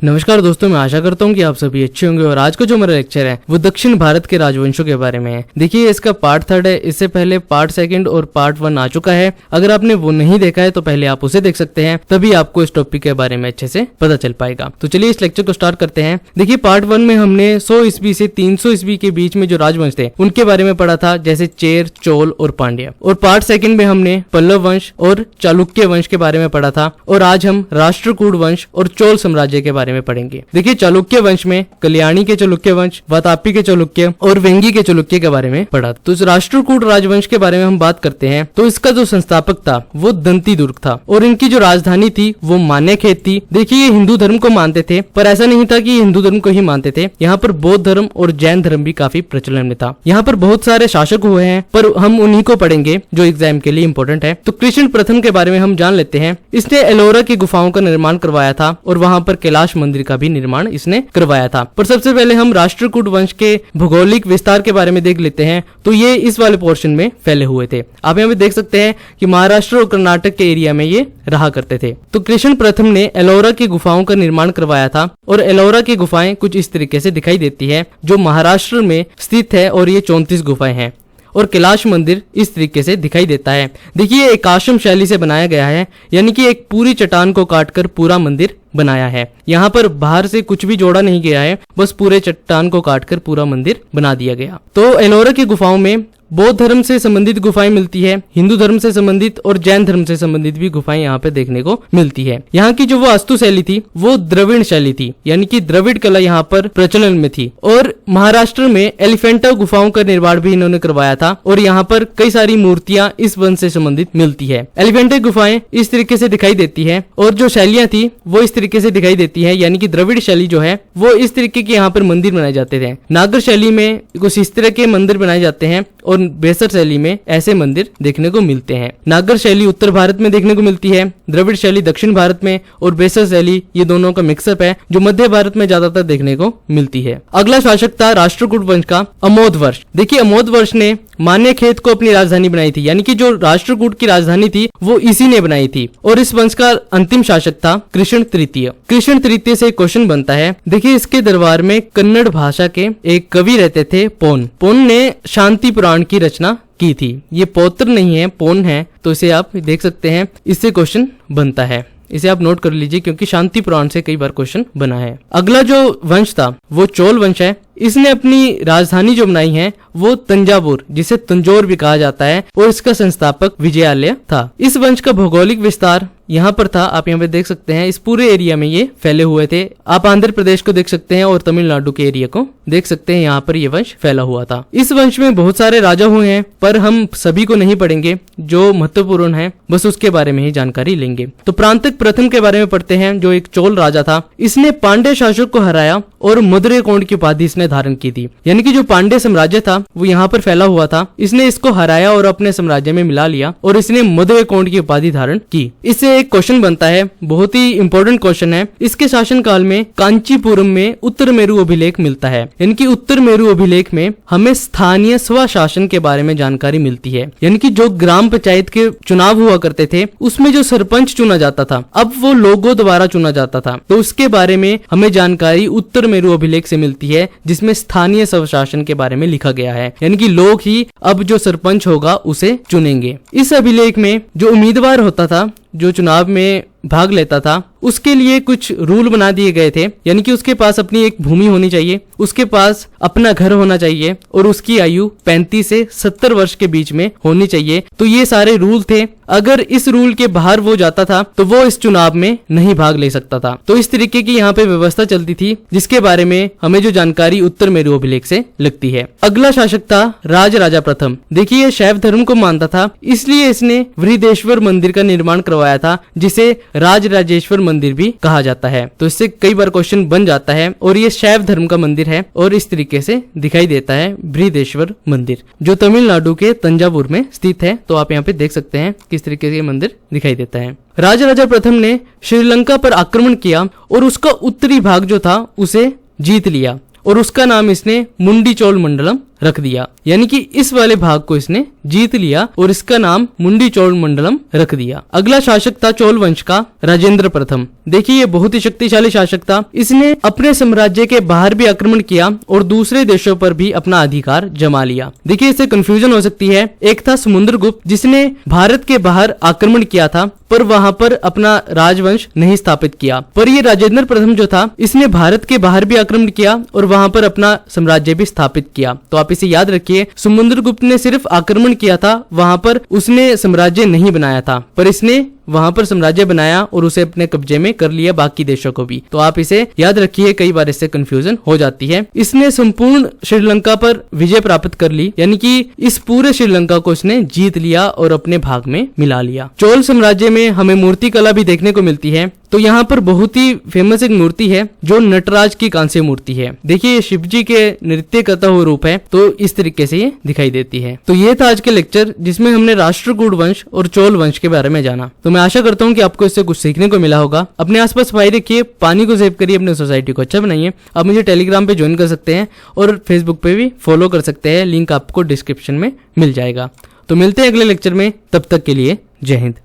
नमस्कार दोस्तों, मैं आशा करता हूँ कि आप सभी अच्छे होंगे और आज का जो मेरा लेक्चर है वो दक्षिण भारत के राजवंशों के बारे में है। देखिए, इसका पार्ट 3 है। इससे पहले पार्ट 2 और पार्ट 1 आ चुका है। अगर आपने वो नहीं देखा है तो पहले आप उसे देख सकते हैं, तभी आपको इस टॉपिक के बारे में अच्छे से पता चल पाएगा। तो चलिए इस लेक्चर को स्टार्ट करते हैं। देखिए, पार्ट 1 में हमने 100 ईस्वी से 300 ईस्वी के बीच में जो राजवंश थे उनके बारे में पढ़ा था, जैसे चेर, चोल और पांड्या। और पार्ट 2 में हमने पल्लव वंश और चालुक्य वंश के बारे में पढ़ा था। और आज हम राष्ट्रकूट वंश और चोल साम्राज्य के बारे में पढ़ेंगे। देखिए, चालुक्य वंश में कल्याणी के चालुक्य वंश, वातापी के चालुक्य और वेंगी के चालुक्य के बारे में पढ़ा। तो इस राष्ट्रकूट राजवंश के बारे में हम बात करते हैं तो इसका जो संस्थापक था वो दंती दुर्ग था और इनकी जो राजधानी थी वो मान्यखेत थी। देखिए, ये हिंदू धर्म को मानते थे, पर ऐसा नहीं था कि हिंदू धर्म को ही मानते थे। यहाँ पर बौद्ध धर्म और जैन धर्म भी काफी प्रचलन में था। यहाँ पर बहुत सारे शासक हुए हैं, पर हम उन्हीं को पढ़ेंगे जो एग्जाम के लिए इंपॉर्टेंट है। तो कृष्ण प्रथम के बारे में हम जान लेते हैं। इसने एलोरा की गुफाओं का निर्माण करवाया था और वहां पर कैलाश मंदिर का भी निर्माण इसने करवाया था। पर सबसे पहले हम राष्ट्रकूट वंश के भौगोलिक विस्तार के बारे में देख लेते हैं। तो ये इस वाले पोर्शन में फैले हुए थे। आप यहाँ पे देख सकते हैं कि महाराष्ट्र और कर्नाटक के एरिया में ये रहा करते थे। तो कृष्ण प्रथम ने एलोरा की गुफाओं का निर्माण करवाया था और एलोरा की गुफाएं कुछ इस तरीके से दिखाई देती है, जो महाराष्ट्र में स्थित है और ये 34 गुफाएं हैं। और कैलाश मंदिर इस तरीके से दिखाई देता है। देखिए, एक आश्रम शैली से बनाया गया है, यानी कि एक पूरी चट्टान को काटकर पूरा मंदिर बनाया है। यहाँ पर बाहर से कुछ भी जोड़ा नहीं गया है, बस पूरे चट्टान को काटकर पूरा मंदिर बना दिया गया। तो एलोरा की गुफाओं में बौद्ध धर्म से संबंधित गुफाएं मिलती है, हिंदू धर्म से संबंधित और जैन धर्म से संबंधित भी गुफाएं यहाँ पे देखने को मिलती है। यहाँ की जो वो वास्तु शैली थी वो द्रविड़ शैली थी, यानी कि द्रविड़ कला यहाँ पर प्रचलन में थी। और महाराष्ट्र में एलिफेंटा गुफाओं का निर्माण भी इन्होंने करवाया था और यहाँ पर कई सारी मूर्तियां इस वंश से संबंधित मिलती है। एलिफेंटा गुफाएं इस तरीके से दिखाई देती है और जो शैलियां थी वो इस तरीके से दिखाई देती है, यानी कि द्रविड़ शैली जो है वो इस तरीके के यहाँ पर मंदिर बनाए जाते थे। नागर शैली में कुछ इस तरह के मंदिर बनाए जाते हैं और बेसर शैली में ऐसे मंदिर देखने को मिलते हैं। नागर शैली उत्तर भारत में देखने को मिलती है, द्रविड़ शैली दक्षिण भारत में और बेसर शैली ये दोनों का मिक्सअप है जो मध्य भारत में ज्यादातर देखने को मिलती है। अगला शासक था राष्ट्रकूट वंश का अमोध वर्ष। देखिए, अमोध वर्ष ने मान्यखेत को अपनी राजधानी बनाई थी, यानी कि जो राष्ट्रकूट की राजधानी थी वो इसी ने बनाई थी। और इस वंश का अंतिम शासक था कृष्ण तृतीय। कृष्ण तृतीय से क्वेश्चन बनता है। देखिए, इसके दरबार में कन्नड़ भाषा के एक कवि रहते थे, पोन। पोन ने शांति पुराण की रचना की थी। ये पौत्र नहीं है, पोन है, तो इसे आप देख सकते हैं। इससे क्वेश्चन बनता है, इसे आप नोट कर लीजिए क्योंकि शांति पुराण से कई बार क्वेश्चन बना है। अगला जो वंश था वो चोल वंश है। इसने अपनी राजधानी जो बनाई है वो तंजावुर, जिसे तंजौर भी कहा जाता है, और इसका संस्थापक विजयालय था। इस वंश का भौगोलिक विस्तार यहाँ पर था, आप यहाँ पे देख सकते हैं। इस पूरे एरिया में ये फैले हुए थे। आप आंध्र प्रदेश को देख सकते हैं और तमिलनाडु के एरिया को देख सकते हैं, यहाँ पर ये वंश फैला हुआ था। इस वंश में बहुत सारे राजा हुए हैं, पर हम सभी को नहीं पढ़ेंगे, जो महत्वपूर्ण है बस उसके बारे में ही जानकारी लेंगे। तो प्रांतक प्रथम के बारे में पढ़ते हैं, जो एक चोल राजा था। इसने पांड्य शासक को हराया और मधुरे कोंड की उपाधि इसने धारण की थी, यानी कि जो पांड्य साम्राज्य था वो यहाँ पर फैला हुआ था। इसने इसको हराया और अपने साम्राज्य में मिला लिया और इसने मधुरे कोंड की उपाधि धारण की। इससे एक क्वेश्चन बनता है, बहुत ही इंपॉर्टेंट क्वेश्चन है। इसके शासनकाल में कांचीपुरम में उत्तर मेरु अभिलेख मिलता है, यानी कि उत्तर मेरु अभिलेख में हमें स्थानीय स्वशासन के बारे में जानकारी मिलती है, यानी कि जो ग्राम पंचायत के चुनाव हुआ करते थे उसमें जो सरपंच चुना जाता था अब वो लोगों द्वारा चुना जाता था। तो उसके बारे में हमें जानकारी उत्तर मेरु अभिलेख से मिलती है, जिसमें स्थानीय स्वशासन के बारे में लिखा गया है, यानी कि लोग ही अब जो सरपंच होगा उसे चुनेंगे। इस अभिलेख में जो उम्मीदवार होता था, जो चुनाव में भाग लेता था, उसके लिए कुछ रूल बना दिए गए थे, यानी कि उसके पास अपनी एक भूमि होनी चाहिए, उसके पास अपना घर होना चाहिए और उसकी आयु 35 से 70 वर्ष के बीच में होनी चाहिए। तो ये सारे रूल थे। अगर इस रूल के बाहर वो जाता था तो वो इस चुनाव में नहीं भाग ले सकता था। तो इस तरीके की यहाँ पे व्यवस्था चलती थी, जिसके बारे में हमें जो जानकारी उत्तर मेरु अभिलेख से लगती है। अगला शासक था राजा प्रथम। देखिए, ये शैव धर्म को मानता था, इसलिए इसने वृहदेश्वर मंदिर का निर्माण करवाया था, जिसे राजराजेश्वर मंदिर भी कहा जाता है। तो इससे कई बार क्वेश्चन बन जाता है और ये शैव धर्म का मंदिर है और इस तरीके से दिखाई देता है बृहदेश्वर मंदिर, जो तमिलनाडु के तंजावुर में स्थित है। तो आप यहाँ पे देख सकते हैं किस तरीके से ये मंदिर दिखाई देता है। राजा प्रथम ने श्रीलंका पर आक्रमण किया और उसका उत्तरी भाग जो था उसे जीत लिया और उसका नाम इसने मुंडी चोल मंडलम रख दिया, यानी कि इस वाले भाग को इसने जीत लिया और इसका नाम मुंडी चोल मंडलम रख दिया। अगला शासक था चोल वंश का राजेंद्र प्रथम। देखिए ये बहुत ही शक्तिशाली शासक था। इसने अपने साम्राज्य के बाहर भी आक्रमण किया और दूसरे देशों पर भी अपना अधिकार जमा लिया। देखिए इससे कंफ्यूजन हो सकती है। एक था समुद्रगुप्त जिसने भारत के बाहर आक्रमण किया था पर वहां पर अपना राजवंश नहीं स्थापित किया, पर ये राजेंद्र प्रथम जो था इसने भारत के बाहर भी आक्रमण किया और वहां पर अपना साम्राज्य भी स्थापित किया। तो आप इसे याद रखिए, समुद्रगुप्त ने सिर्फ आक्रमण किया था, वहां पर उसने साम्राज्य नहीं बनाया था, पर इसने वहां पर साम्राज्य बनाया और उसे अपने कब्जे में कर लिया बाकी देशों को भी। तो आप इसे याद रखिए, कई बार इससे कंफ्यूजन हो जाती है। इसने संपूर्ण श्रीलंका पर विजय प्राप्त कर ली, यानी कि इस पूरे श्रीलंका को इसने जीत लिया और अपने भाग में मिला लिया। चोल साम्राज्य में हमें मूर्ति कला भी देखने को मिलती है। तो यहाँ पर बहुत ही फेमस एक मूर्ति है जो नटराज की कांस्य मूर्ति है। देखिए ये शिव जी के नृत्य करता हुआ रूप है, तो इस तरीके से ये दिखाई देती है। तो ये था आज के लेक्चर जिसमें हमने राष्ट्रकूट वंश और चोल वंश के बारे में जाना। तो मैं आशा करता हूँ कि आपको इससे कुछ सीखने को मिला होगा। अपने आसपास सफाई रखिए, पानी को सेव करिए, अपनी सोसाइटी को अच्छा बनाइए। आप मुझे टेलीग्राम पे ज्वाइन कर सकते हैं और फेसबुक पे भी फॉलो कर सकते हैं, लिंक आपको डिस्क्रिप्शन में मिल जाएगा। तो मिलते हैं अगले लेक्चर में, तब तक के लिए जय हिंद।